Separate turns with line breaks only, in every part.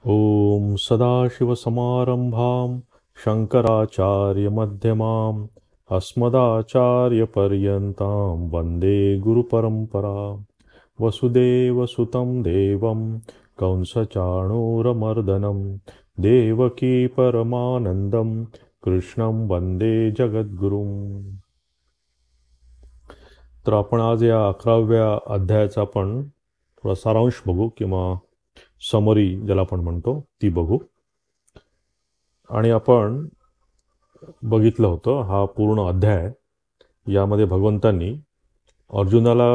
ॐ सदाशिवसमारम्भां शङ्कराचार्यमध्यमाम् अस्मदाचार्यपर्यन्तां वन्दे गुरुपरम्परां वसुदेवसुतं देवं कंसचाणूरमर्दनं देवकी परमानन्दं कृष्णं वन्दे जगद्गुरुम्. तर आपण आज या 11व्या अध्यायाचा आपण थोडा सारांश बघू किंवा समरी ज्याला आपण म्हणतो ती बघू. आणि आपण बघितलं होतं हा पूर्ण अध्याय. यामध्ये भगवंतांनी अर्जुनाला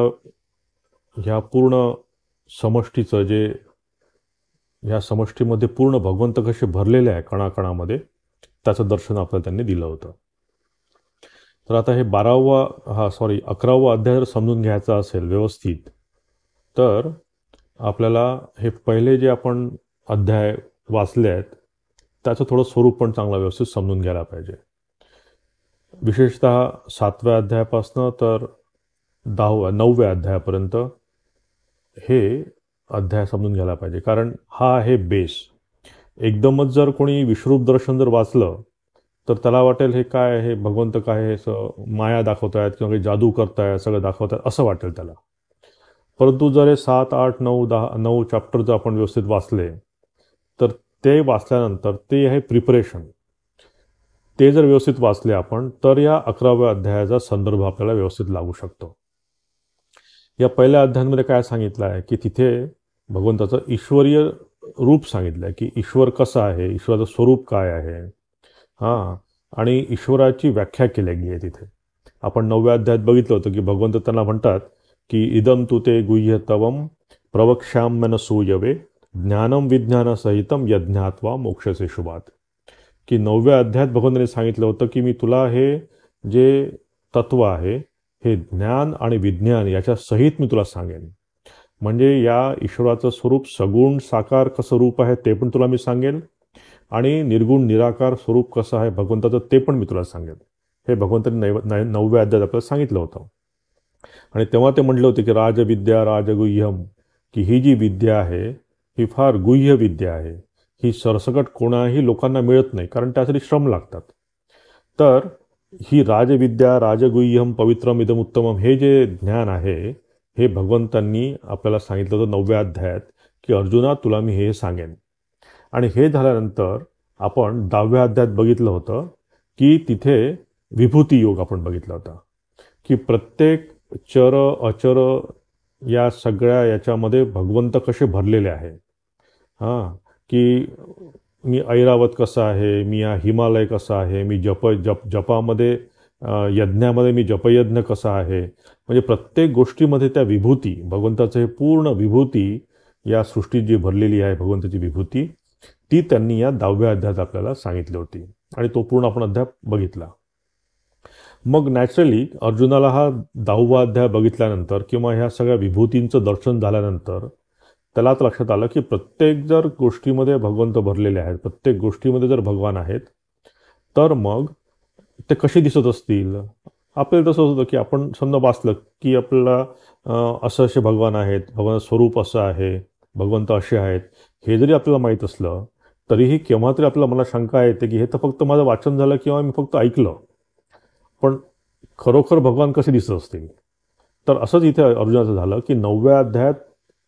ह्या पूर्ण समष्टीचं जे ह्या समष्टीमध्ये पूर्ण भगवंत कसे भरलेले आहे कणाकणामध्ये त्याचं दर्शन आपल्याला त्यांनी दिलं होतं. तर आता हे 11वा अध्याय जर समजून घ्यायचा असेल व्यवस्थित तर आपल्याला हे पहिले जे आपण अध्याय वाचले आहेत त्याचं थोडं स्वरूप पण चांगलं व्यवस्थित समजून घ्यायला पाहिजे. विशेषतः 7व्या अध्यायापासनं तर 9व्या अध्यायापर्यंत हे अध्याय समजून घ्यायला पाहिजे, कारण हा आहे बेस. एकदमच जर कोणी विश्वरूप दर्शन जर वाचलं तर त्याला वाटेल हे काय आहे, भगवंत काय आहे, माया दाखवत आहेत किंवा काही जादू करतायत, सगळं दाखवत आहेत असं वाटेल त्याला. परंतु जर हे 7, 8, 9, 10, 9 चॅप्टर जर आपण व्यवस्थित वाचले तर ते वाचल्यानंतर ते आहे प्रिपरेशन. ते जर व्यवस्थित वाचले आपण तर या 11व्या अध्यायाचा संदर्भ आपल्याला व्यवस्थित लागू शकतो. या पहिल्या अध्यायांमध्ये काय सांगितलं आहे की तिथे भगवंताचं ईश्वरीय रूप सांगितलं आहे की ईश्वर कसा आहे, ईश्वराचं स्वरूप काय आहे, हां, आणि ईश्वराची व्याख्या केली गेली आहे तिथे. आपण 9व्या अध्यायात बघितलं होतं की भगवंत त्यांना म्हणतात की इदम तु ते गुह्यतवम प्रवक्ष्याम्यनसूयवे ज्ञानम विज्ञानसहितम यज्ञात्वा मोक्षसे शुभात. की 9व्या अध्यायात भगवंतांनी सांगितलं होतं की मी तुला हे जे तत्व आहे हे ज्ञान आणि विज्ञान याच्या सहित मी तुला सांगेन. म्हणजे या ईश्वराचं स्वरूप सगुण साकार कसं रूप आहे ते पण तुला मी सांगेन आणि निर्गुण निराकार स्वरूप कसं आहे भगवंताचं ते पण मी तुला सांगेन. हे भगवंतांनी 9व्या अध्यायात आपल्याला सांगितलं होतं. आणि तेव्हा ते म्हटलं होतं की राजविद्या राजगुह्यम, की ही जी विद्या आहे ही फार गुह्य विद्या आहे. ही सरसकट कोणाही लोकांना मिळत नाही, कारण त्यासाठी श्रम लागतात. तर ही राजविद्या राजगुह्यम पवित्रम इदम उत्तमम हे जे ज्ञान आहे हे भगवंतांनी आपल्याला सांगितलं होतं 9व्या अध्यायात की अर्जुना तुला मी हे सांगेन. आणि हे झाल्यानंतर आपण 10व्या अध्यायात बघितलं होतं की तिथे विभूती योग आपण बघितला होता की प्रत्येक चर अचर या सगळ्या याच्यामध्ये भगवंत कसे भरलेले आहे. हां, की मी ऐरावत कसा आहे, मी या हिमालय कसा आहे, मी जपामध्ये यज्ञामध्ये मी जपयज्ञ कसा आहे. म्हणजे प्रत्येक गोष्टीमध्ये त्या विभूती भगवंताचं हे पूर्ण विभूती या सृष्टीत जी भरलेली आहे भगवंताची विभूती ती त्यांनी या 10व्या अध्यायात आपल्याला सांगितली होती आणि तो पूर्ण आपण अध्याय बघितला. मग नॅचरली अर्जुनाला हा 10वा अध्याय बघितल्यानंतर किंवा ह्या सगळ्या विभूतींचं दर्शन झाल्यानंतर त्याला आता लक्षात आलं की प्रत्येक जर गोष्टीमध्ये भगवंत भरलेले आहेत, प्रत्येक गोष्टीमध्ये जर भगवान आहेत तर मग ते कसे दिसत असतील. आपल्याला तसं होतं की आपण समजा वाचलं की आपल्याला असं असे भगवान आहेत, भगवान स्वरूप असं आहे, भगवंत असे आहेत, हे जरी आपल्याला माहीत असलं तरीही केव्हा तरी आपल्याला मला शंका येते की हे तर फक्त माझं वाचन झालं किंवा मी फक्त ऐकलं, पण खरोखर भगवान कसे दिसत असतील. तर असंच इथे अर्जुनाचं झालं की 9व्या अध्यायात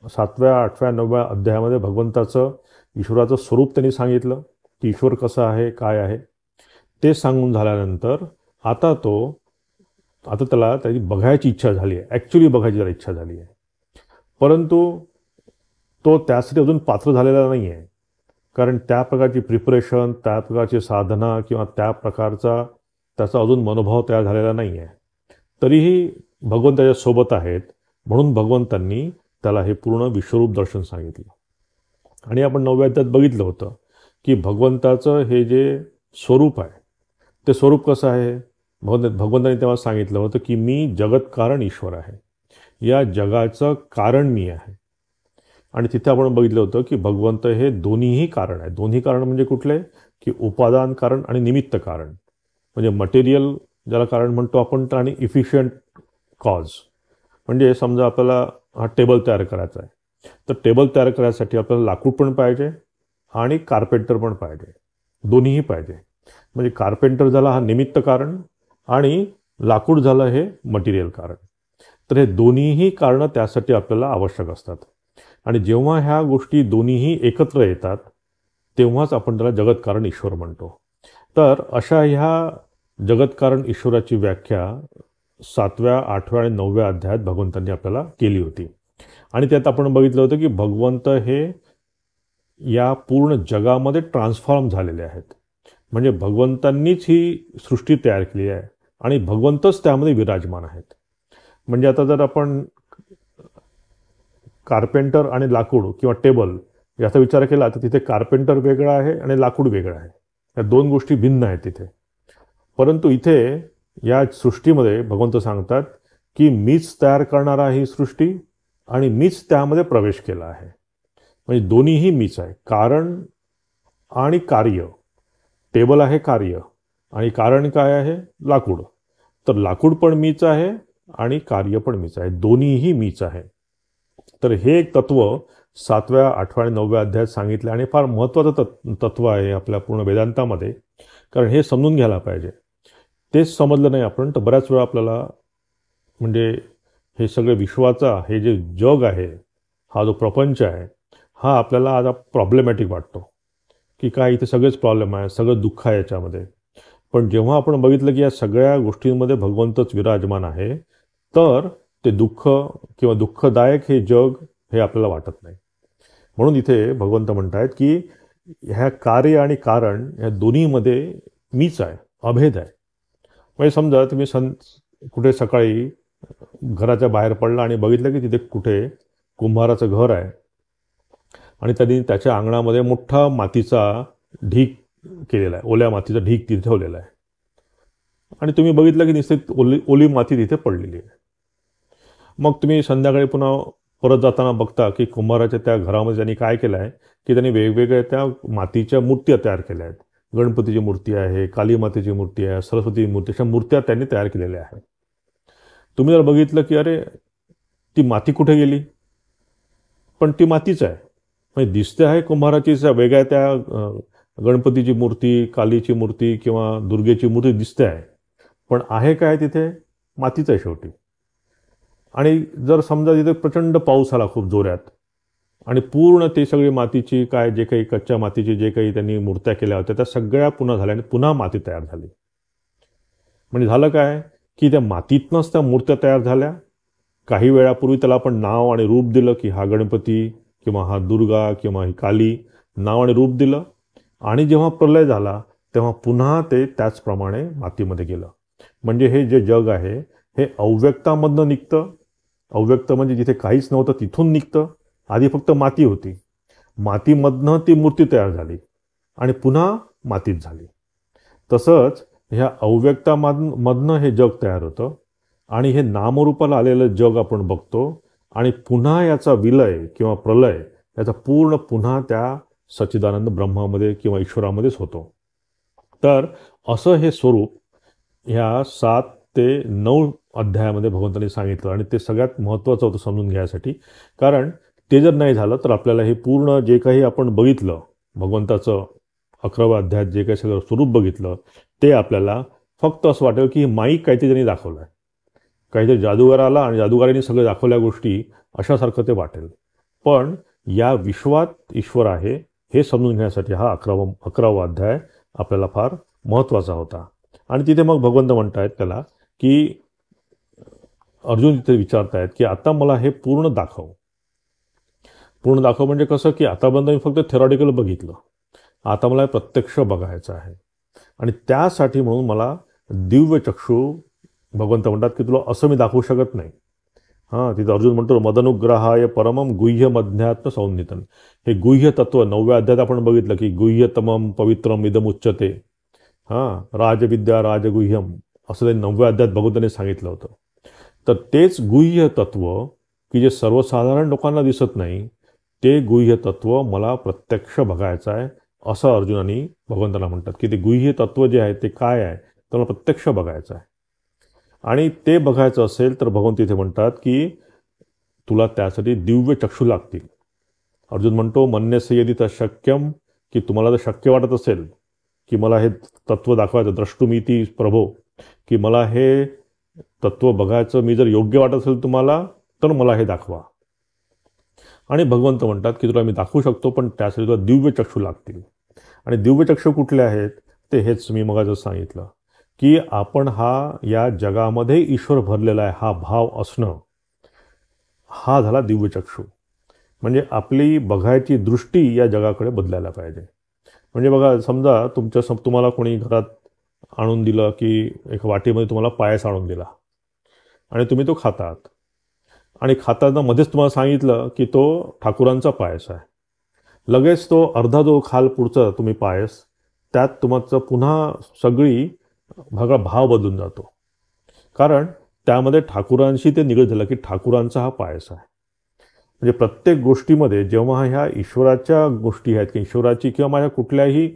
7व्या 8व्या 9व्या अध्यायामध्ये भगवंताचं ईश्वराचं स्वरूप त्यांनी सांगितलं की ईश्वर कसं आहे काय आहे ते सांगून झाल्यानंतर आता त्याला त्याची बघायची इच्छा झाली आहे, ॲक्च्युली बघायची त्याला इच्छा झाली आहे. परंतु तो त्यासाठी अजून पात्र झालेला नाही आहे, कारण त्या प्रकारची प्रिपरेशन, त्या प्रकारची साधना किंवा त्या प्रकारचा त्याचा अजून मनोभाव तयार झालेला नाही आहे. तरीही भगवंत त्याच्या सोबत आहेत म्हणून भगवंतांनी त्याला हे पूर्ण विश्वरूप दर्शन सांगितलं. आणि आपण 9व्या अध्यायात बघितलं होतं की भगवंताचं हे जे स्वरूप आहे ते स्वरूप कसं आहे. भगवंतांनी तेव्हा सांगितलं होतं की मी जगत कारण ईश्वर आहे, या जगाचं कारण मी आहे. आणि तिथे आपण बघितलं होतं की भगवंत हे दोन्हीही कारण आहे. दोन्ही कारण म्हणजे कुठले की उपादान कारण आणि निमित्त कारण. म्हणजे मटेरियल ज्याला कारण म्हणतो आपण आणि इफिशियंट कॉज. म्हणजे समजा आपल्याला हा टेबल तयार करायचा आहे तर टेबल तयार करायसाठी आपल्याला लाकूड पण पाहिजे आणि कार्पेंटर पण पाहिजे, दोन्हीही पाहिजे. म्हणजे कार्पेंटर झाला हा निमित्त कारण आणि लाकूड झालं हे मटेरियल कारण. तर हे दोन्हीही कारणं त्यासाठी आपल्याला आवश्यक असतात. आणि जेव्हा ह्या गोष्टी दोन्हीही एकत्र येतात तेव्हाच आपण त्याला जगतकारण ईश्वर म्हणतो. तर अशा ह्या जगतकारण ईश्वराची व्याख्या 7व्या, 8व्या आणि 9व्या अध्यायात भगवंतांनी आपल्याला केली होती. आणि त्यात आपण बघितलं होतं की भगवंत हे या पूर्ण जगामध्ये ट्रान्सफॉर्म झालेले आहेत. म्हणजे भगवंतांनीच ही सृष्टी तयार केली आहे आणि भगवंतच त्यामध्ये विराजमान आहेत. म्हणजे आता जर आपण कार्पेंटर आणि लाकूड किंवा टेबल याचा विचार केला तर तिथे कार्पेंटर वेगळा आहे आणि लाकूड वेगळं आहे. या दोन गोष्टी भिन्न आहेत तिथे. परंतु इथे या सृष्टीमध्ये भगवंत सांगतात की मीच तयार करणारा ही सृष्टी आणि मीच त्यामध्ये प्रवेश केला आहे. म्हणजे दोन्हीही मीच आहे, कारण आणि कार्य. टेबल आहे कार्य आणि कारण काय आहे? लाकूड. तर लाकूड पण मीच आहे आणि कार्य पण मीच आहे, दोन्हीही मीच आहे. तर हे एक तत्व 7व्या, 8व्या आणि 9व्या अध्यायात सांगितलं आणि फार महत्त्वाचं तत्व आहे आपल्या पूर्ण वेदांतामध्ये. कारण हे समजून घ्यायला पाहिजे. तेच समजलं नाही आपण तर बऱ्याच वेळा आपल्याला म्हणजे हे सगळे विश्वाचा हे जे जग आहे, हा जो प्रपंच आहे, हा आपल्याला आज प्रॉब्लेमॅटिक वाटतो की काय इथे सगळेच प्रॉब्लेम आहे, सगळं दुःख आहे याच्यामध्ये. पण जेव्हा आपण बघितलं की या सगळ्या गोष्टींमध्ये भगवंतच विराजमान आहे तर ते दुःख किंवा दुःखदायक हे जग हे आपल्याला वाटत नाही. म्हणून इथे भगवंत म्हणतायत की ह्या कार्य आणि कारण या दोन्हीमध्ये मीच आहे, अभेद आहे. म्हणजे समजा तुम्ही कुठे सकाळी घराच्या बाहेर पडला आणि बघितलं की तिथे कुठे कुंभाराचं घर आहे आणि त्यांनी त्याच्या अंगणामध्ये मोठा मातीचा ढीग केलेला आहे, ओल्या मातीचा ढीग तिथे ठेवलेला आहे आणि तुम्ही बघितलं की निश्चित ओली माती तिथे पडलेली आहे. मग तुम्ही संध्याकाळी पुन्हा परत जाताना बघता की कुंभाराच्या त्या घरामध्ये त्यांनी काय केलं आहे की त्यांनी वेगवेगळ्या त्या मातीच्या मूर्त्या तयार केल्या आहेत. गणपतीची मूर्ती आहे, काली मातेची मूर्ती आहे, सरस्वती मूर्ती, अशा मूर्त्या त्यांनी तयार केलेल्या आहेत. तुम्ही जर बघितलं की अरे ती माती कुठे गेली, पण ती मातीच आहे. म्हणजे दिसते आहे कुंभाराची वेगळ्या त्या गणपतीची मूर्ती, कालीची मूर्ती किंवा दुर्गेची मूर्ती दिसते आहे, पण आहे काय तिथे? मातीच आहे शेवटी. आणि जर समजा तिथे प्रचंड पाऊस आला खूप जोरात आणि पूर्ण ते सगळी मातीची काय जे काही कच्च्या मातीची जे काही त्यांनी मूर्त्या केल्या होत्या त्या सगळ्या पुन्हा झाल्या आणि पुन्हा माती तयार झाली. म्हणजे झालं काय की त्या मातीतनंच त्या मूर्त्या तयार झाल्या. काही वेळापूर्वी त्याला आपण नाव आणि रूप दिलं की हा गणपती किंवा हा दुर्गा किंवा ही काली, नाव आणि रूप दिलं आणि जेव्हा प्रलय झाला तेव्हा पुन्हा ते त्याचप्रमाणे मातीमध्ये गेलं. म्हणजे हे जे जग आहे हे अव्यक्तामधनं निघतं. अव्यक्त म्हणजे जिथे काहीच नव्हतं तिथून निघतं. आधी फक्त माती होती, मातीमधनं ती मूर्ती तयार झाली आणि पुन्हा मातीत झाली. तसंच ह्या अव्यक्तामधनं हे जग तयार होतं आणि हे नामरूपाला आलेलं जग आपण बघतो आणि पुन्हा याचा विलय किंवा प्रलय याचा पूर्ण पुन्हा त्या सच्चिदानंद ब्रह्मामध्ये किंवा ईश्वरामध्येच होतो. तर असं हे स्वरूप ह्या 7 ते 9 अध्यायामध्ये भगवंतांनी सांगितलं आणि ते सगळ्यात महत्त्वाचं होतं समजून घ्यायसाठी. कारण ते जर नाही झालं तर आपल्याला हे पूर्ण जे काही आपण बघितलं भगवंताचं 11व्या अध्यायात जे काही सगळं स्वरूप बघितलं ते आपल्याला फक्त असं वाटेल की माईक काहीतरी त्यांनी दाखवलं आहे, काहीतरी जादूगार आला आणि जादूगारांनी सगळं दाखवल्या गोष्टी अशासारखं ते वाटेल. पण या विश्वात ईश्वर आहे हे समजून घेण्यासाठी हा 11वा अध्याय आपल्याला फार महत्त्वाचा होता. आणि तिथे मग भगवंत म्हणतायत त्याला की अर्जुन तिथे विचारतायत की आता मला हे पूर्ण दाखव. पूर्ण दाखव म्हणजे कसं की आतापर्यंत मी फक्त थेरॉटिकल बघितलं, आता मला प्रत्यक्ष बघायचं आहे. आणि त्यासाठी म्हणून मला दिव्य चक्षु भगवंत म्हणतात की तुला असं मी दाखवू शकत नाही. तिथे अर्जुन म्हणतो मदनुग्रहाय परमम गुह्य मध्यात्म सौन्नितन. हे गुह्य तत्व 9व्या अध्यायात आपण बघितलं की गुह्यतमम पवित्रम इदम उच्चते. राजविद्या राजगुह्यम असं ते 9व्या अध्यायात भगवंतांनी सांगितलं होतं. तर तेच गुह्य तत्व की जे सर्वसाधारण लोकांना दिसत नाही ते गुह्य तत्व मला प्रत्यक्ष बघायचं आहे असं अर्जुनाने भगवंताला म्हणतात की ते गुह्य तत्व जे आहे ते काय आहे तर मला प्रत्यक्ष बघायचं आहे. आणि ते बघायचं असेल तर भगवंत इथे म्हणतात की तुला त्यासाठी दिव्य चक्षु लागतील. अर्जुन म्हणतो मन्यसे यदि तशक्यम की तुम्हाला जर शक्य वाटत असेल की मला हे तत्व दाखवायचं, द्रष्टुमिती प्रभो, की मला हे तत्व बघायचं, मी जर योग्य वाटत असेल तुम्हाला तर मला हे दाखवा. आणि भगवंत म्हणतात की तुला मी दाखवू शकतो, पण त्यासाठी तुला दिव्य चक्षु लागतील. आणि दिव्य चक्षु कुठले आहेत? ते हेच मी मगाच सांगितलं की आपण हा या जगामध्ये ईश्वर भरलेला आहे हा भाव असणं, हा झाला दिव्य चक्षु. म्हणजे आपली बघायची दृष्टी या जगाकडे बदलायला पाहिजे. म्हणजे बघा, समजा तुम्हाला कोणी घरात आणून दिलं की एक वाटीमध्ये तुम्हाला पायस आणून दिला आणि तुम्ही तो खातात, आणि खाताना मध्येच तुम्हाला सांगितलं की तो ठाकुरांचा पायस आहे. लगेच तो अर्धा जो खाल पुढचा तुम्ही पायस, त्यात तुमचं पुन्हा सगळी भाव बदलून जातो. कारण त्यामध्ये ठाकुरांशी ते निगडीत झालं की ठाकुरांचा हा पायस आहे. म्हणजे प्रत्येक गोष्टीमध्ये जेव्हा ह्या ईश्वराच्या गोष्टी आहेत, की ईश्वराची किंवा माझ्या कुठल्याही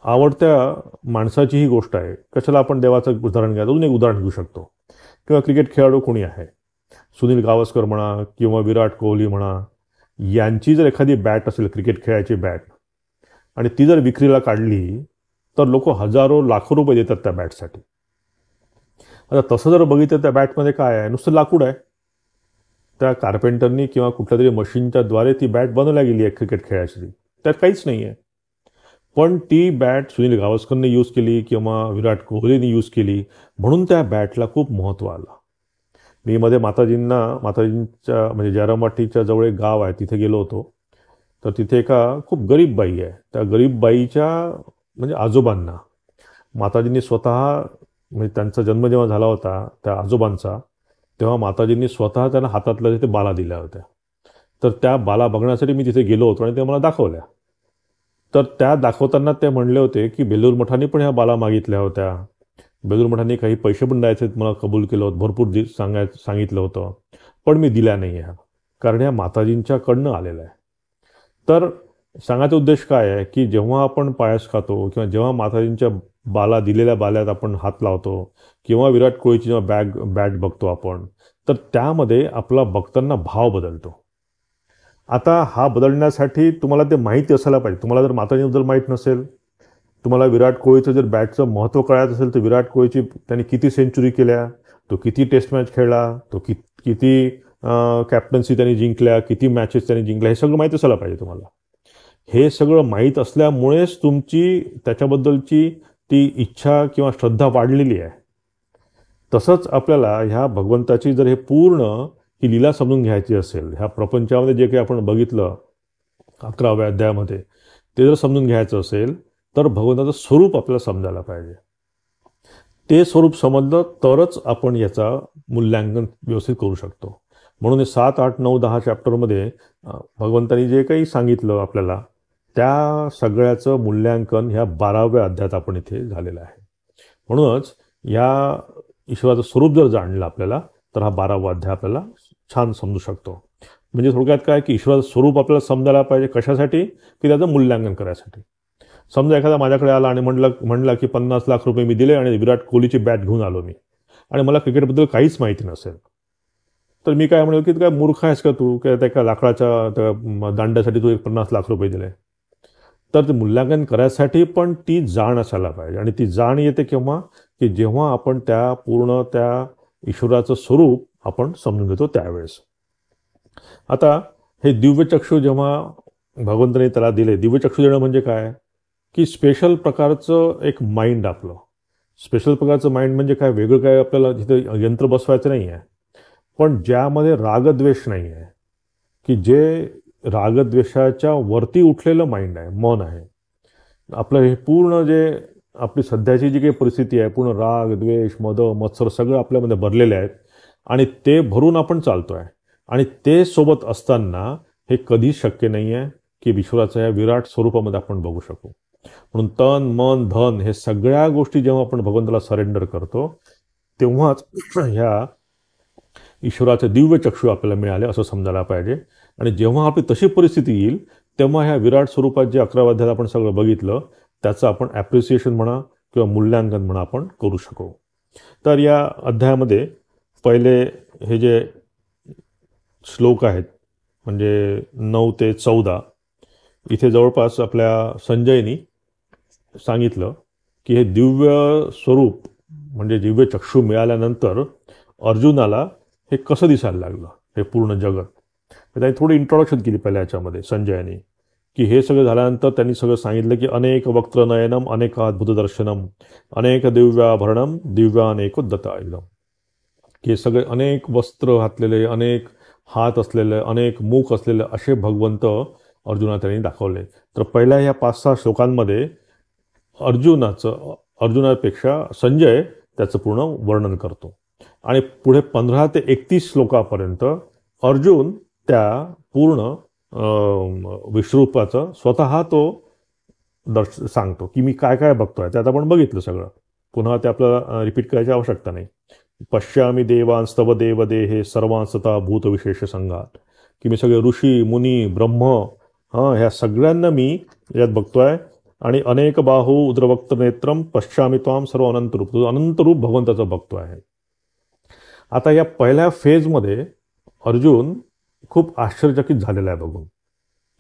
आवडत्या माणसाची ही गोष्ट आहे, कशाला आपण देवाचं उदाहरण घ्या, अजून एक उदाहरण घेऊ शकतो. किंवा क्रिकेट खेळाडू कोणी आहे, सुनील गावस्कर म्हणा किंवा विराट कोहली म्हणा, यांची जर एखादी बॅट असेल, क्रिकेट खेळायची बॅट, आणि ती जर विक्रीला काढली तर लोक हजारो लाखो रुपये देतात त्या बॅटसाठी. आता तसं जर बघितलं त्या बॅटमध्ये काय आहे? नुसतं लाकूड आहे. त्या कार्पेंटरनी किंवा कुठल्या तरी मशीनच्या द्वारे ती बॅट बनवल्या गेली आहे क्रिकेट खेळायची, त्यात काहीच नाही आहे. पण ती बॅट सुनील गावस्करने यूज केली किंवा विराट कोहलीने यूज केली, म्हणून त्या बॅटला खूप महत्त्व आलं. मी मध्ये माताजींच्या म्हणजे जयरामवाटीच्या जवळ एक गाव आहे, तिथे गेलो होतो. तर तिथे एका खूप गरीब बाई आहे. त्या गरीब बाईच्या म्हणजे आजोबांना माताजींनी स्वतः, म्हणजे त्यांचा जन्म जेव्हा झाला होता त्या आजोबांचा, तेव्हा माताजींनी स्वतः त्यांना हातातल्या तिथे बाला दिल्या होत्या. तर त्या बाला बघण्यासाठी मी तिथे गेलो होतो आणि ते मला दाखवल्या. तर त्या दाखवताना ते म्हणले होते की बेलूर मठाने पण ह्या बाला मागितल्या होत्या, बेलूर मठाने काही पैसे पण द्यायचे मला कबूल केलं होतं, भरपूर सांगितलं होतं, पण मी दिल्या नाही ह्या, कारण ह्या माताजींच्याकडनं आलेलं आहे. तर सांगायचा उद्देश काय आहे की जेव्हा आपण पायस खातो किंवा जेव्हा माताजींच्या दिलेल्या बाल्यात आपण हात लावतो किंवा विराट कोहलीची जेव्हा बॅट बघतो आपण, तर त्यामध्ये आपला बघताना भाव बदलतो. आता हा बदलण्यासाठी तुम्हाला ते माहिती असायला पाहिजे. तुम्हाला जर माताजींबद्दल माहीत नसेल, तुम्हाला विराट कोहलीचं जर बॅटचं महत्त्व कळायचं असेल, तर विराट कोहलीची त्यांनी किती सेंचुरी केल्या, तो किती टेस्ट मॅच खेळला, तो किती कॅप्टन्सी त्यांनी जिंकल्या, किती मॅचेस त्यांनी जिंकल्या, हे सगळं माहीत असायला पाहिजे तुम्हाला. हे सगळं माहीत असल्यामुळेच तुमची त्याच्याबद्दलची ती इच्छा किंवा श्रद्धा वाढलेली आहे. तसंच आपल्याला ह्या भगवंताची जर हे पूर्ण ही लीला समजून घ्यायची असेल, ह्या प्रपंचामध्ये जे काही आपण बघितलं 11व्या अध्यायामध्ये, ते जर समजून घ्यायचं असेल तर भगवंताचं स्वरूप आपल्याला समजायला पाहिजे. ते स्वरूप समजलं तरच आपण याचा मूल्यांकन व्यवस्थित करू शकतो. म्हणून 7, 8, 9, 10 चॅप्टरमध्ये भगवंतानी जे काही सांगितलं आपल्याला, त्या सगळ्याचं मूल्यांकन ह्या 12व्या अध्यायात आपण इथे झालेलं आहे. म्हणूनच या ईश्वराचं स्वरूप जर जाणलं आपल्याला, तर हा 12वा अध्याय आपल्याला छान समजू शकतो. म्हणजे थोडक्यात काय की ईश्वराचं स्वरूप आपल्याला समजायला पाहिजे. कशासाठी? की त्याचं मूल्यांकन करायसाठी. समजा एखादा माझ्याकडे आला आणि म्हणला की 50 लाख रुपये मी दिले आणि विराट कोहलीची बॅट घेऊन आलो मी, आणि मला क्रिकेटबद्दल काहीच माहिती नसेल, तर मी काय म्हणेल की काय मूर्ख आहेस का तू, की त्या लाकडाच्या दांड्यासाठी तू 50 लाख रुपये दिले. तर ते मूल्यांकन करायसाठी पण ती जाण असायला पाहिजे. आणि ती जाण येते केव्हा? की जेव्हा आपण त्या ईश्वराचं स्वरूप आपण समजून घेतो त्यावेळेस. आता हे दिव्यचक्षु जेव्हा भगवंताने त्याला दिले, दिव्यचक्षु देणं म्हणजे काय की स्पेशल प्रकारचं एक माइंड, आपलं स्पेशल प्रकारचं माइंड म्हणजे काय, वेगळं काय आपल्याला तिथे यंत्र बसवायचं नाही आहे, पण ज्यामध्ये रागद्वेष नाही आहे, की जे रागद्वेषाच्या वरती उठलेलं माइंड आहे, मन आहे आपलं. हे पूर्ण जे आपली सध्याची जी काही परिस्थिती आहे, पूर्ण राग द्वेष मद मत्सर सगळं आपल्यामध्ये भरलेले आहेत, आणि ते भरून आपण चालतो आहे. आणि ते सोबत असताना हे कधीच शक्य नाही आहे की ईश्वराच्या या विराट स्वरूपामध्ये आपण बघू शकू. म्हणून तन मन धन हे सगळ्या गोष्टी जेव्हा आपण भगवंताला सरेंडर करतो, तेव्हाच ह्या ईश्वराचे दिव्य चक्षु आपल्याला मिळाले असं समजायला पाहिजे. आणि जेव्हा आपली तशी परिस्थिती येईल, तेव्हा ह्या विराट स्वरूपात जे 11व्या अध्यायात आपण सगळं बघितलं, त्याचं आपण ॲप्रिसिएशन म्हणा किंवा मूल्यांकन म्हणा आपण करू शकू. तर या अध्यायामध्ये पहिले हे जे श्लोक आहेत, म्हणजे 9 ते 14, इथे जवळपास आपल्या संजयनी सांगितलं की हे दिव्य स्वरूप म्हणजे दिव्य चक्षु मिळाल्यानंतर अर्जुनाला हे कसं दिसायला लागलं हे पूर्ण जगत. त्यांनी थोडी इंट्रोडक्शन केली पहिल्या याच्यामध्ये संजयाने, की हे सगळं झाल्यानंतर त्यांनी सगळं सांगितलं की अनेक वक्त्रनयनम अनेक अद्भुत दर्शनम अनेक दिव्याभरणम दिव्यानेक दत्ता एकदम, की हे सगळे अनेक वस्त्र घातलेले अनेक हात असलेले अनेक मुख असलेले असे भगवंत अर्जुना त्यांनी दाखवले. तर पहिल्या ह्या 5-6 श्लोकांमध्ये अर्जुनापेक्षा संजय त्याचं पूर्ण वर्णन करतो आणि पुढे 15 ते 31 श्लोकापर्यंत अर्जुन त्या पूर्ण विश्वरूपाचं स्वतः तो सांगतो की मी काय काय बघतोय. ते आता आपण बघितलं सगळं, पुन्हा ते आपल्याला रिपीट करायची आवश्यकता नाही. पश्यामी देवांस्तव देवदे हे सर्वांसता भूतविशेष संघात, की मी सगळे ऋषी मुनी ब्रह्म ह्या सगळ्यांना मी यात बघतोय. आणि अनेक बाहू उद्रवक्त नेत्रम पश्चामी त्वाम सर्व अनंतरूप, तो अनंतरूप भगवंताचं बघतो आहे. आता या पहिल्या फेजमध्ये अर्जुन खूप आश्चर्यचकित झालेला आहे बघून,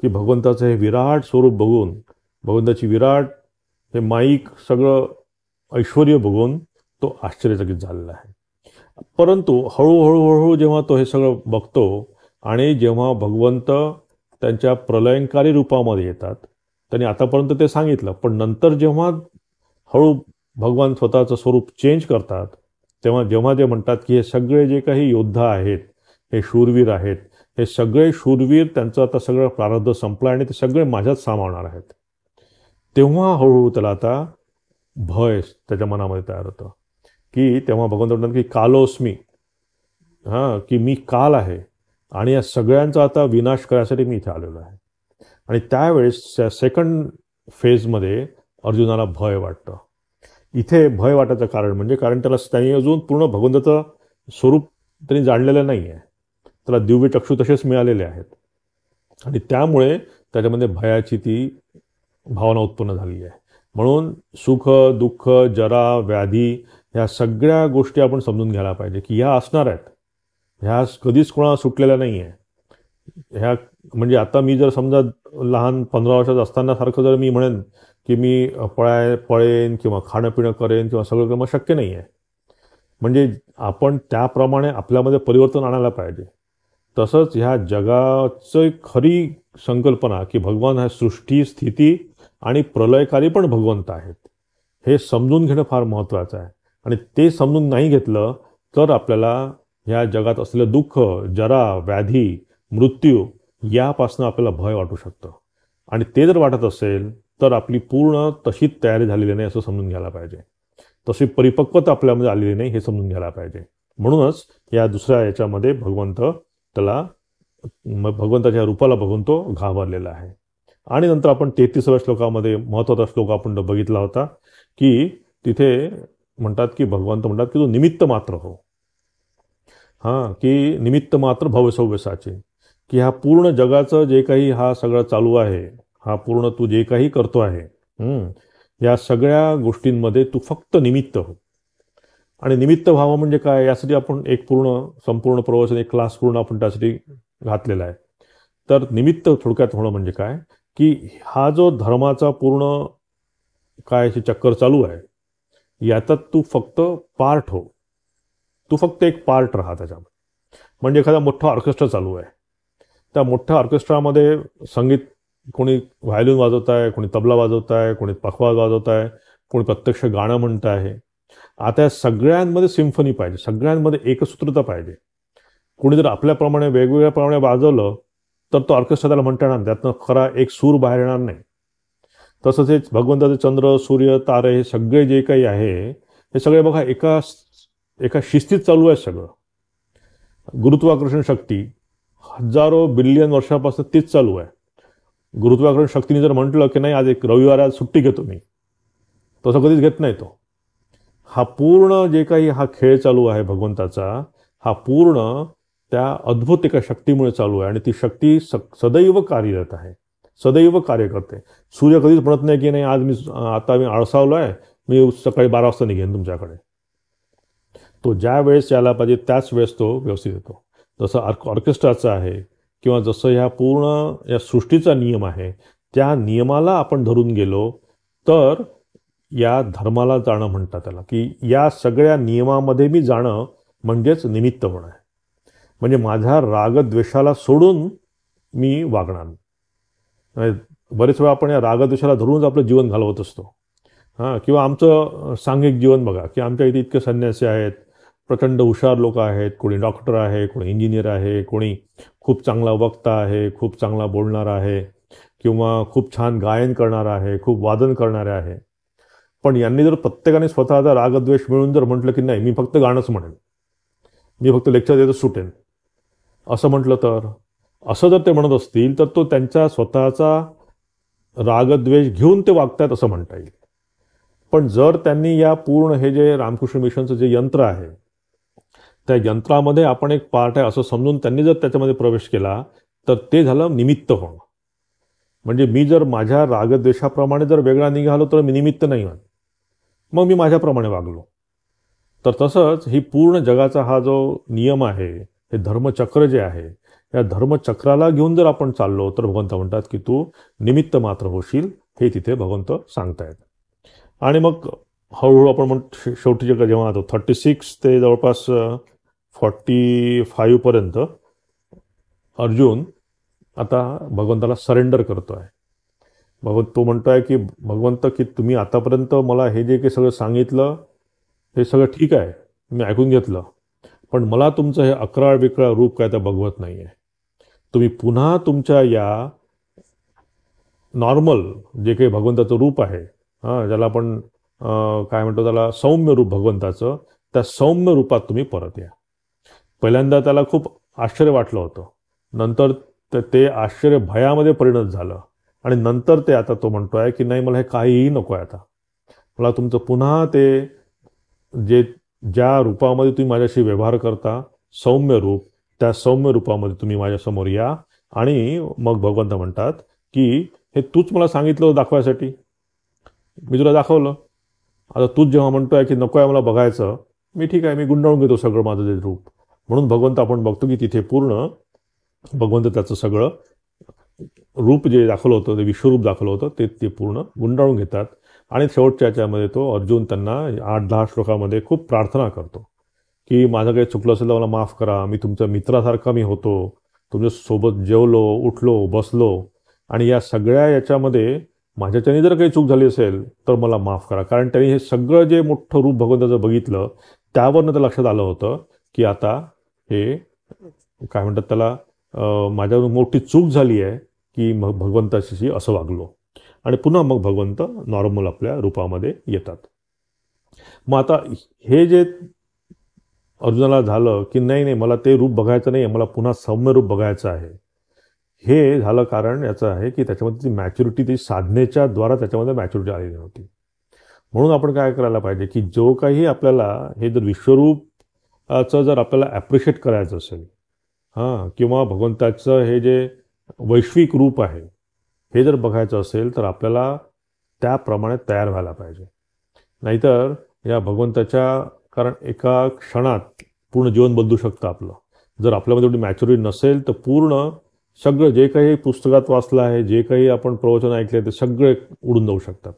की भगवंताचं हे विराट स्वरूप बघून, भगवंताची विराट हे माईक सगळं ऐश्वर्य बघून तो आश्चर्यचकित झालेला आहे. परंतु हळूहळू जेव्हा तो हे सगळं बघतो आणि जेव्हा भगवंत त्यांच्या प्रलयंकारी रूपामध्ये येतात, त्यांनी आतापर्यंत ते सांगितलं, पण नंतर जेव्हा हळू भगवान स्वतःचं स्वरूप चेंज करतात, तेव्हा जेव्हा ते म्हणतात की हे सगळे जे काही योद्धा आहेत, हे शूरवीर आहेत, हे सगळे शूरवीर त्यांचं आता सगळं प्रारब्ध संपलं आणि ते सगळे माझ्यात सामावणार आहेत, तेव्हा हळूहळू त्याला आता भय त्याच्या मनामध्ये तयार होतं. की तेव्हा भगवंत म्हणतात की कालोस्मी, की मी काल आहे आणि या सगळ्यांचा आता विनाश करण्यासाठी मी इथे आलेलो आहे. आणि त्यावेळेस सेकंड फेजमध्ये अर्जुनाला भय वाटतं. इथे भय वाटायचं कारण म्हणजे कारण त्यांनी अजून पूर्ण भगवंताचं स्वरूप त्यांनी जाणलेलं नाही आहे, त्याला दिव्य चक्षु तसेच मिळालेले आहेत आणि त्यामुळे त्याच्यामध्ये भयाची ती भावना उत्पन्न झालेली आहे. म्हणून सुख दुःख जरा व्याधी ह्या सगळ्या गोष्टी आपण समजून घ्यायला पाहिजे की ह्या असणार आहेत, ह्या कधीच कोणाला सुटलेल्या नाही आहे. ह्या म्हणजे आता मी जर समजा लहान 15 वर्षाचं असताना सारखं जर मी म्हणेन की मी पळेन किंवा खाणं पिणं करेन किंवा सगळं करणं शक्य नाही आहे. म्हणजे आपण त्याप्रमाणे आपल्यामध्ये परिवर्तन आणायला पाहिजे. तसंच ह्या जगाचं खरी संकल्पना की भगवान हा सृष्टी स्थिती आणि प्रलयकारी पण भगवंत आहेत, हे समजून घेणं फार महत्त्वाचं आहे. आणि ते समजून नाही घेतलं तर आपल्याला ह्या जगात असलेलं दुःख जरा व्याधी मृत्यू यापासून आपल्याला भय वाटू शकतं. आणि ते जर वाटत असेल तर आपली पूर्ण तशी तयारी झालेली नाही असं समजून घ्यायला पाहिजे, तशी परिपक्वता आपल्यामध्ये आलेली नाही हे समजून घ्यायला पाहिजे. म्हणूनच या दुसऱ्या याच्यामध्ये भगवंताच्या रूपाला बघून तो घाबरलेला आहे. आणि नंतर आपण 33व्या श्लोकामध्ये महत्त्वाचा श्लोक आपण बघितला होता की तिथे म्हणतात की भगवंत म्हणतात की तू निमित्त मात्र हो, की निमित्त मात्र भवसव्यसाचे, की ह्या पूर्ण जगाचं जे काही हा सगळं चालू आहे, हा पूर्ण तू जे काही करतो आहे, या सगळ्या गोष्टींमध्ये तू फक्त निमित्त हो. आणि निमित्त व्हावं म्हणजे काय, यासाठी आपण एक संपूर्ण प्रवचन एक क्लास पूर्ण आपण त्यासाठी घातलेला आहे. तर निमित्त थोडक्यात होणं म्हणजे काय की हा जो धर्माचा पूर्ण काय चक्कर चालू आहे याच्यात तू फक्त पार्ट हो, तू फक्त एक पार्ट राहा त्याच्यामध्ये. म्हणजे एखादा मोठा ऑर्केस्ट्रा चालू आहे, त्या मोठ्या ऑर्केस्ट्रामध्ये संगीत कोणी व्हायोलिन वाजवत आहे, कोणी तबला वाजवत आहे, कोणी पखवाज वाजवत आहे, कोणी प्रत्यक्ष गाणं म्हणत आहे. आता या सगळ्यांमध्ये सिम्फनी पाहिजे, सगळ्यांमध्ये एकसूत्रता पाहिजे. कोणी जर आपल्याप्रमाणे वेगवेगळ्या प्रमाणे वाजवलं तर तो ऑर्केस्ट्रा त्याला म्हणता येणार, त्यातनं खरा एक सूर बाहेर येणार नाही. तसंच हे भगवंताचे चंद्र सूर्य तारे हे सगळे जे काही आहे हे सगळे बघा एका शिस्तीत चालू आहे सगळं. गुरुत्वाकर्षण शक्ती हजारो बिलियन वर्षापासून तीच चालू आहे. गुरुत्वाकर्षण शक्तीने जर म्हटलं की नाही आज एक रविवार आज सुट्टी घेतो मी, तसं कधीच घेत नाही तो. हा पूर्ण जे काही हा खेळ चालू आहे भगवंताचा, हा पूर्ण त्या अद्भुत एका शक्तीमुळे चालू आहे आणि ती शक्ती सदैव कार्यरत आहे, सदैव कार्य करते. सूर्य कधीच म्हणत नाही की नाही आज मी आळसावलो आहे, मी सकाळी 12 वाजता निघेन तुमच्याकडे. तो ज्या वेळेस यायला पाहिजे त्याच वेळेस तो व्यवस्थित येतो. जसं ऑर्केस्ट्राचा आहे किंवा जसं ह्या पूर्ण या सृष्टीचा नियम आहे त्या नियमाला आपण धरून गेलो तर या धर्माला जाणं म्हणतात त्याला, की या सगळ्या नियमामध्ये मी जाणं म्हणजेच निमित्त होणं आहे. म्हणजे माझ्या रागद्वेषाला सोडून मी वागणार. बरेच वेळा आपण या रागद्वेषाला धरूनच आपलं जीवन घालवत असतो. किंवा आमचं सांघिक जीवन बघा, की आमच्या इथे इतके संन्यासी आहेत, प्रचंड हुशार लोक आहेत, कोणी डॉक्टर आहे, कोणी इंजिनियर आहे, कोणी खूप चांगला वक्ता आहे, खूप चांगला बोलणारा आहे, किंवा खूप छान गायन करणारा आहे, खूप वादन करणारे आहे. पण यांनी जर प्रत्येकाने स्वतःचा रागद्वेष मिळून जर म्हटलं की नाही मी फक्त गाणंच म्हणेन, मी फक्त लेक्चर देतच सुटेन, असं म्हटलं तर, असं जर ते म्हणत असतील तर तो त्यांच्या स्वतःचा रागद्वेष घेऊन ते वागतायत असं म्हणता येईल. पण जर त्यांनी या पूर्ण हे जे रामकृष्ण मिशनचं जे यंत्र आहे त्या यंत्रामध्ये आपण एक पार्ट आहे असं समजून त्यांनी जर त्याच्यामध्ये प्रवेश केला तर ते झालं निमित्त होणं. म्हणजे मी जर माझ्या रागद्वेषाप्रमाणे जर वेगळा निघालो तर मी निमित्त नाही होत, मग मी माझ्याप्रमाणे वागलो. तर तसंच ही पूर्ण जगाचा हा जो नियम आहे, हे धर्मचक्र जे आहे, या धर्मचक्राला घेऊन जर आपण चाललो तर भगवंत म्हणतात की तू निमित्त मात्र होशील, हे तिथे भगवंत सांगतायत. आणि मग हळूहळू आपण शेवटी जेव्हा आता 36 ते जवळपास 45 पर्यंत अर्जुन आता भगवंताला सरेंडर करतोय. तो म्हणतोय की भगवंत की तुम्ही आतापर्यंत मला हे जे काही सगळं सांगितलं हे सगळं ठीक आहे, मी ऐकून घेतलं, पण मला तुमचं हे अकराळ बिकराळ रूप काय तर बघवत नाही आहे. तुम्ही पुन्हा तुमच्या या नॉर्मल जे काही भगवंताचं रूप आहे, ज्याला आपण काय म्हणतो त्याला सौम्य रूप भगवंताचं, त्या सौम्य रूपात तुम्ही परत या. पहिल्यांदा त्याला खूप आश्चर्य वाटलं होतं, नंतर ते आश्चर्य भयामध्ये परिणत झालं, आणि नंतर ते आता तो म्हणतोय की नाही मला हे काहीही नको आहे, आता मला तुमचं पुन्हा ते ज्या रूपामध्ये तुम्ही माझ्याशी व्यवहार करता सौम्य रूप, त्या सौम्य रूपामध्ये तुम्ही माझ्यासमोर या. आणि मग भगवंत म्हणतात की हे तूच मला सांगितलं दाखवायसाठी, मी तुला दाखवलं, आता तूच जेव्हा म्हणतोय की नको आहे मला बघायचं, मी ठीक आहे, मी गुंडाळून घेतो सगळं माझं ते रूप. म्हणून भगवंत आपण बघतो की तिथे पूर्ण भगवंत त्याचं सगळं रूप जे दाखवलं होतं, ते विश्वरूप दाखवलं होतं, ते पूर्ण गुंडाळून घेतात. आणि शेवटच्या याच्यामध्ये तो अर्जुन त्यांना 8-10 श्लोकामध्ये खूप प्रार्थना करतो की माझं काही चुकलं असेल तर मला माफ करा, मी तुमच्या मित्रासारखा मी होतो, तुमच्यासोबत जेवलो, उठलो, बसलो, आणि या सगळ्या याच्यामध्ये माझ्याच्याने जर काही चूक झाली असेल तर मला माफ करा. कारण त्यांनी हे सगळं जे मोठं रूप भगवंताचं बघितलं त्यावरनं तर लक्षात आलं होतं की आता हे काय म्हणतात त्याला माझ्यावर मोठी चूक झाली आहे की मग भगवंताशी असं वागलो. आणि पुन्हा मग भगवंत नॉर्मल आपल्या रूपामध्ये येतात. मग आता हे जे अर्जुनाला झालं की नाही मला ते रूप बघायचं नाही, मला पुन्हा सौम्य रूप बघायचं आहे, हे झालं कारण याचं आहे की त्याच्यामध्ये ती मॅच्युरिटी, ती साधनेच्या द्वारा त्याच्यामध्ये मॅच्युरिटी आलेली नव्हती. म्हणून आपण काय करायला पाहिजे की जो काही आपल्याला हे जर विश्वरूपाचं जर आपल्याला ॲप्रिशिएट करायचं असेल, किंवा भगवंताचं हे जे वैश्विक रूप आहे हे जर बघायचं असेल तर आपल्याला त्याप्रमाणे तयार व्हायला पाहिजे. नाहीतर या भगवंताच्या, कारण एका क्षणात पूर्ण जीवन बदलू शकतं आपलं. जर आपल्यामध्ये एवढी मॅच्युरिटी नसेल तर पूर्ण सगळं जे काही पुस्तकात वाचलं आहे, जे काही आपण प्रवचन ऐकले ते सगळे उडून जाऊ शकतात.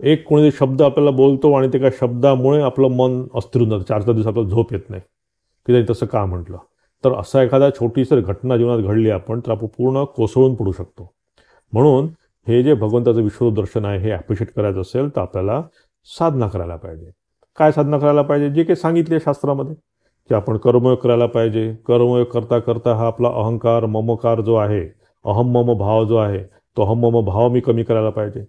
एक कोणी शब्द आपल्याला बोलतो आणि ते त्या शब्दामुळे आपलं मन अस्थिर होऊन जातं, 4-4 दिवस आपल्याला झोप येत नाही की त्यांनी तसं का म्हटलं. तर असा एखादा छोटीशी घटना जीवनात घडली आपण तर आपण पूर्ण कोसळून पडू शकतो. म्हणून हे जे भगवंताचं विश्वरूप दर्शन आहे हे ॲप्रिशिएट करायचं असेल तर आपल्याला साधना करायला पाहिजे. काय साधना करायला पाहिजे? जे काही सांगितले शास्त्रामध्ये की आपण कर्मयोग करायला पाहिजे. कर्मयोग करता करता हा आपला अहंकार, ममकार जो आहे, अहम मम भाव जो आहे, तो अहम मम भाव मी कमी करायला पाहिजे.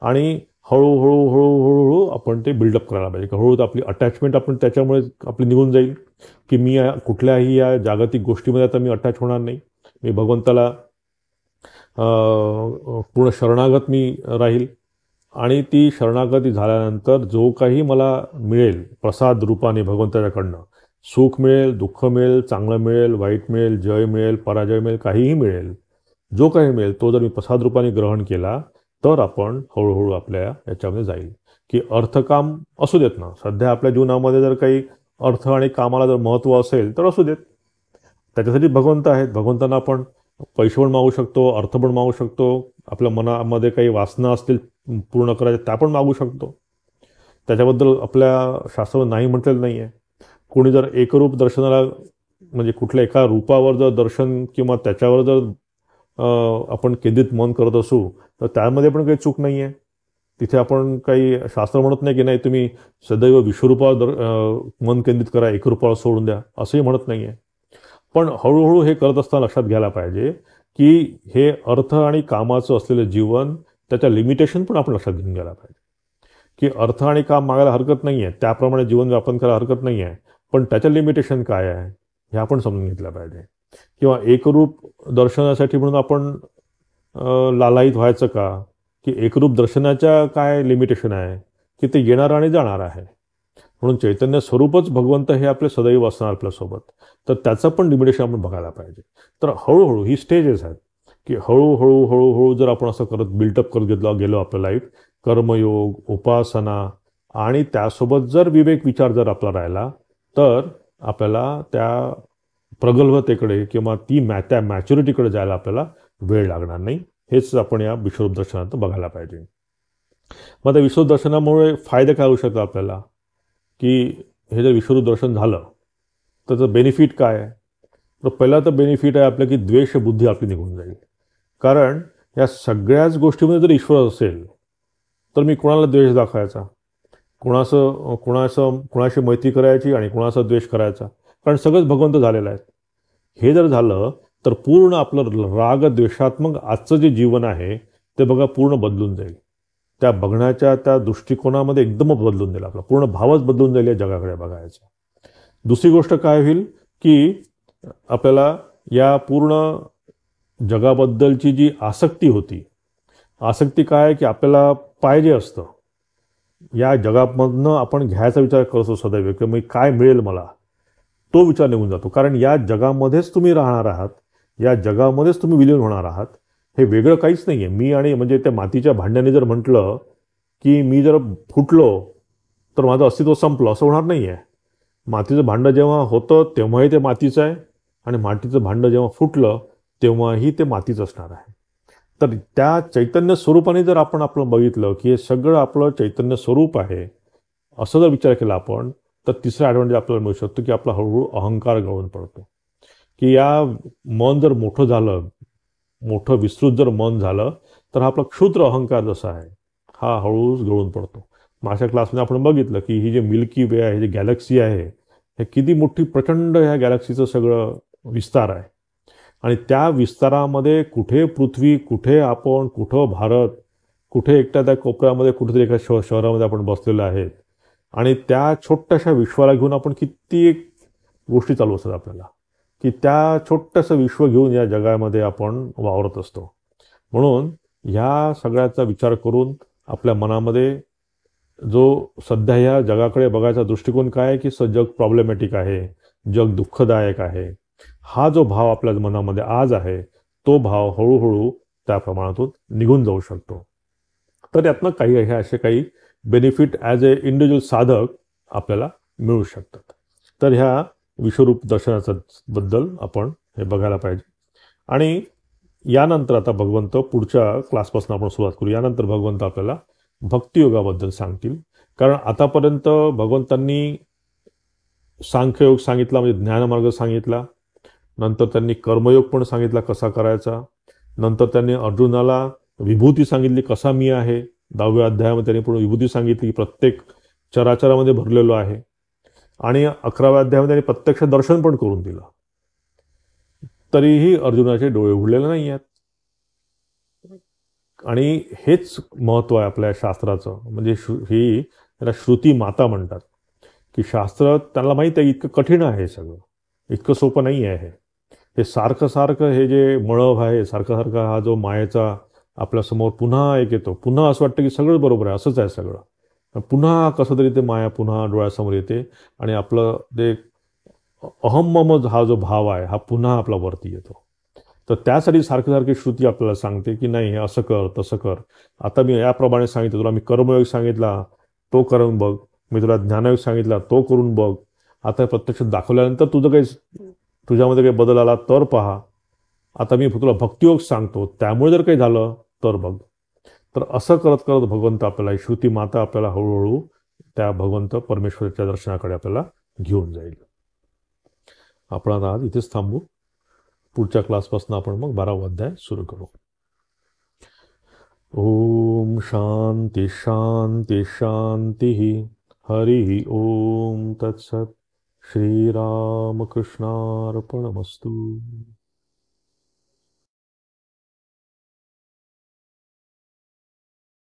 आणि हळूहळू हळूहळू आपण ते बिल्डअप करायला पाहिजे. हळूहळू आपली अटॅचमेंट आपण त्याच्यामुळे आपली निघून जाईल की मी कुठल्याही या जागतिक गोष्टीमध्ये आता मी अटॅच होणार नाही, मी भगवंताला पूर्ण शरणागत मी राहील. आणि ती शरणागती झाल्यानंतर जो काही मला मिळेल प्रसाद रूपाने भगवंताच्याकडनं, सुख मिळेल, दुःख मिळेल, चांगलं मिळेल, वाईट मिळेल, जय मिळेल, पराजय मिळेल, काहीही मिळेल, जो काही मिळेल तो जर मी प्रसाद रूपाने ग्रहण केला तर आपण हळूहळू आपल्या याच्यामध्ये जाईल. की अर्थकाम असू देत ना, सध्या आपल्या जीवनामध्ये जर काही अर्थ आणि कामाला जर महत्त्व असेल तर असू देत, त्याच्यासाठी भगवंत आहेत. भगवंतांना आपण पैसे पण मागू शकतो, अर्थ पण मागू शकतो, आपल्या मनामध्ये काही वासना असतील पूर्ण करायच्या त्या पण मागू शकतो. त्याच्याबद्दल आपल्या शास्त्रावर नाही म्हटलेलं नाही आहे. कोणी जर एकरूप दर्शनाला म्हणजे कुठल्या एका रूपावर जर दर्शन किंवा त्याच्यावर जर आपण केंद्रित मन करत असू तर त्यामध्ये पण काही चूक नाही आहे. तिथे आपण काही शास्त्र म्हणत नाही की नाही तुम्ही सदैव विश्वरूपावर मन केंद्रित करा, एकरूपावर सोडून द्या, असंही म्हणत नाही आहे. पण हळूहळू हे करत असताना लक्षात घ्यायला पाहिजे की हे अर्थ आणि कामाचं असलेलं जीवन त्याच्या लिमिटेशन पण आपण लक्षात घेऊन घ्यायला पाहिजे की अर्थ आणि काम मागायला हरकत नाही आहे, त्याप्रमाणे जीवन व्यापन करायला हरकत नाही आहे, पण त्याच्या लिमिटेशन काय आहे हे आपण समजून घेतलं पाहिजे. किंवा एकरूप दर्शनासाठी म्हणून आपण लालायित व्हायचं का, की एकरूप दर्शनाच्या काय लिमिटेशन आहे की ते येणार आणि जाणार आहे. म्हणून चैतन्य स्वरूपच भगवंत हे आपले सदैव असणार आपल्यासोबत, तर त्याचं पण लिमिटेशन आपण बघायला पाहिजे. तर हळूहळू ही स्टेजेस आहेत की हळूहळू हळूहळू जर आपण असं करत बिल्टअप करत गेलो आपलं लाईफ, कर्मयोग, उपासना आणि त्यासोबत जर विवेक विचार जर आपला राहिला तर आपल्याला त्या प्रगल्भतेकडे किंवा त्या मॅच्युरिटीकडे जायला आपल्याला वेळ लागणार नाही. हेच आपण या विश्वरूप दर्शनात बघायला पाहिजे. मग आता विश्वरूप दर्शनामुळे फायदे काय होऊ शकतात आपल्याला, की हे जर विश्वरूप दर्शन झालं तर त्याचं बेनिफिट काय आहे. तर पहिला तर बेनिफिट आहे आपलं की द्वेष बुद्धी आपली निघून जाईल. कारण या सगळ्याच गोष्टीमध्ये जर ईश्वर असेल तर मी कोणाला द्वेष दाखवायचा, कोणाशी मैत्री करायची आणि कोणाचा द्वेष करायचा, कारण सगळंच भगवंत झालेलं आहे. हे जर झालं तर पूर्ण आपलं राग द्वेषात्मक आजचं जे जीवन आहे ते बघा पूर्ण बदलून जाईल. त्या बघण्याच्या त्या दृष्टिकोनामध्ये एकदम बदलून जाईल, आपला पूर्ण भावच बदलून जाईल या जगाकडे बघायचा. दुसरी गोष्ट काय होईल की आपल्याला या पूर्ण जगाबद्दलची जी आसक्ती होती, आसक्ती काय की आपल्याला पाहिजे असतं या जगामधनं आपण घ्यायचा विचार करतो सदैव की मग काय मिळेल मला, तो विचार निघून जातो. कारण या जगामध्येच तुम्ही राहणार आहात, या जगामध्येच तुम्ही विलीन होणार आहात, हे वेगळं काहीच नाही आहे. मी आणि म्हणजे त्या मातीच्या भांड्याने जर म्हटलं की मी जर फुटलो तर माझं अस्तित्व संपलं असं होणार नाही आहे. मातीचं भांडं जेव्हा होतं तेव्हाही ते मातीचं आहे आणि मातीचं भांडं जेव्हा फुटलं तेव्हाही ते मातीच असणार आहे. तर त्या चैतन्य स्वरूपाने जर आपण आपलं बघितलं की हे सगळं आपलं चैतन्य स्वरूप आहे असं जर विचार केला आपण, तर तिसरा ॲडव्हान्टेज आपल्याला मिळू शकतो की आपला हळूहळू अहंकार गळून पडतो. की या मन जर मोठं झालं, मोठं विस्तृत जर मन झालं तर हा आपला क्षुद्र अहंकार जसा आहे हा हळूच गळून पडतो. मागच्या क्लासमध्ये आपण बघितलं की ही जे मिल्की वे आहे, जी गॅलेक्सी आहे, हे किती मोठी प्रचंड ह्या गॅलेक्सीचं सगळं विस्तार आहे. आणि त्या विस्तारामध्ये कुठे पृथ्वी, कुठे आपण, कुठं भारत, कुठे एकट्या त्या कोपऱ्यामध्ये कुठेतरी एका शहरामध्ये आपण बसलेलो आहेत. आणि त्या छोट्याशा विश्वाला घेऊन आपण किती गोष्टी चालू असतात आपल्याला, की त्या छोटंसं विश्व घेऊन या जगामध्ये आपण वावरत असतो. म्हणून ह्या सगळ्याचा विचार करून आपल्या मनामध्ये जो सध्या ह्या जगाकडे बघायचा दृष्टिकोन काय आहे की जग प्रॉब्लेमॅटिक आहे, जग दुःखदायक आहे, हा जो भाव आपल्या मनामध्ये आज आहे तो भाव हळूहळू त्या प्रमाणातून निघून जाऊ शकतो. तर यातनं काही हे असे काही बेनिफिट ॲज ए इंडिव्हिज्युअल साधक आपल्याला मिळू शकतात. तर ह्या विश्वरूप दर्शनाचा बद्दल आपण हे बघायला पाहिजे. आणि यानंतर आता भगवंत पुढच्या क्लासपासून आपण सुरुवात करू. यानंतर भगवंत आपल्याला भक्तियोगाबद्दल सांगतील. कारण आतापर्यंत भगवंतांनी सांख्ययोग सांगितला, म्हणजे ज्ञानमार्ग सांगितला, नंतर त्यांनी कर्मयोग पण सांगितला कसा करायचा, नंतर त्यांनी अर्जुनाला विभूती सांगितली कसा मी आहे, 10व्या अध्यायामध्ये त्यांनी पूर्ण विभूती सांगितली, प्रत्येक चराचरामध्ये भरलेलो आहे. आणि 11व्या अध्यायामध्ये त्यांनी प्रत्यक्ष दर्शन पण करून दिलं, तरीही अर्जुनाचे डोळे उघडलेले नाही आहेत. आणि हेच महत्त्व आहे आपल्या शास्त्राचं. म्हणजे ही त्याला श्रुती माता म्हणतात की शास्त्र त्यांना माहीत आहे इतकं कठीण आहे, सगळं इतकं सोपं नाही आहे. हे सारखं सारखं हे जे मळभ आहे, सारखा सारखा हा जो मायेचा आपल्यासमोर पुन्हा एक येतो, पुन्हा असं वाटतं की सगळं बरोबर आहे, असंच आहे सगळं, पुन्हा कसं तरी ते माया पुन्हा डोळ्यासमोर येते आणि आपलं ते अहम हा जो भाव आहे हा पुन्हा आपला वरती येतो. तर त्यासाठी सारखी सारखी श्रुती आपल्याला सांगते की नाही हे असं कर तसं कर. आता मी याप्रमाणे सांगितलं तुला, मी कर्मयोग सांगितला तो करून बघ, मी तुला ज्ञानयोग सांगितला तो करून बघ. आता प्रत्यक्ष दाखवल्यानंतर तुझं काही तुझ्यामध्ये काही बदल आला तर पहा, आता मी तुला भक्तियोग सांगतो, त्यामुळे जर काही झालं तर बघ. तर असं करत करत भगवंत आपल्याला, श्रुती माता आपल्याला हळूहळू त्या भगवंत परमेश्वराच्या दर्शनाकडे आपल्याला घेऊन जाईल. आपण आता आज इथेच थांबू. पुढच्या क्लासपासून आपण मग 12वा अध्याय सुरू करू. ओम शांती शांती शांती. हरि ओम तत्सत. श्रीरामकृष्णार्पणमस्तु.